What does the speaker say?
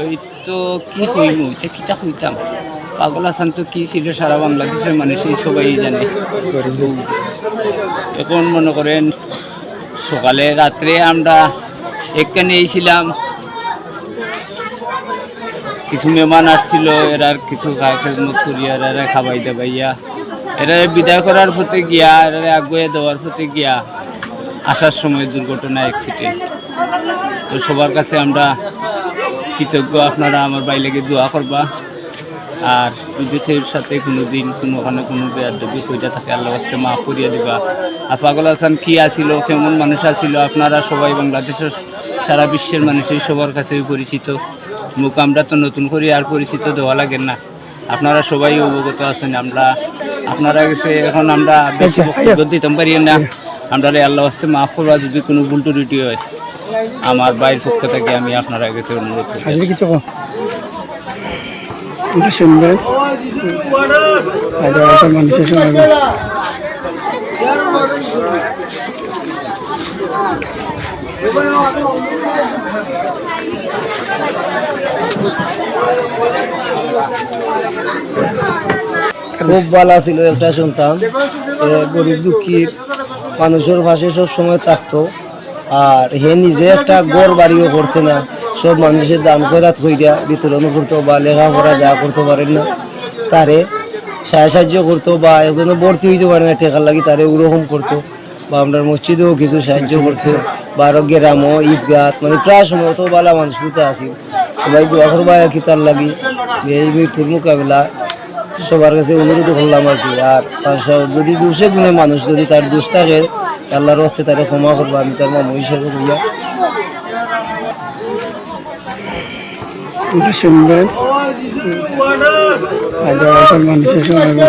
ওই তো কি হইম ওইটা কিটা হইতাম পাগল হাসান তো কি ছিল সারা বাংলাদেশের মানুষই সবাই জানে। এখন মনে করেন সকালে রাত্রে আমরা একখানে ছিলাম, কিছু মেহমান আসছিল, এরা কিছু খেদমত করিয়া এরা খাবাই দাবাইয়া এরা বিদায় করার পথে গিয়া এরা আগুয়ে দেওয়ার পথে গিয়া আসার সময় দুর্ঘটনা অ্যাক্সিডেন্ট। তো সবার কাছে আমরা কৃতজ্ঞ, আপনারা আমার বাইলেকে দোয়া করবা। আর বিদেশের সাথে কোনো দিন কোনোখানে কোনো বেয়াদবি কইটা থাকে আল্লাহ কাছে মাফ করিয়া দিবা। আর পাগল হাসান কী আসিল, কেমন মানুষ আসিল, আপনারা সবাই বাংলাদেশের সারা বিশ্বের মানুষই সবার কাছেই পরিচিত। মুখ আমরা তো নতুন করে আর পরিচিত দেওয়া লাগে না, আপনারা সবাই অবগত আছেন। আমরা আপনারা কাছে এখন আমরা বেশি বক্তব্য দিতাম পারি না, আমরা আল্লাহ কাছে মাফ করবা। যদি কোনো ভুল ত্রুটি হয় আমার বাইরের পক্ষ থেকে আমি আপনারা কাছে অনুরোধ করি। শুনবেন মানুষের সঙ্গে খুব ভালো ছিল। একটা শুনতাম গরিব দুঃখীর মানুষের পাশে সব সময় থাকতো, আর হে নিজে একটা গড় বাড়িও করছে না, সব মানুষের দান খয়রাত কইরা বিতরণ করতো বা লেখাপড়া যা করতে পারেন না তারে সাহায্য করতো, বা একজন ভর্তি হইতে পারে না টেকার লাগি তারে ওরকম করতো, বা আমরা মসজিদেও কিছু সাহায্য করছে, বা আরো গ্রামও ঈদগাহ মানে প্রায় সময় তো ভালো মানুষ হইতে আসি। সবাই দোয়া করবা আর কি তার লাগি এই মৃত্যুর মোকাবিলা সবার কাছে অনুরোধ করলাম আর কি। আর যদি দুশে গুণে মানুষ যদি তার দোষ থাকে আল্লাহর হস্তে তারে ক্ষমা করবো, আমি তার মামু হিসেবে করিয়া শুনবেন মানুষের সঙ্গে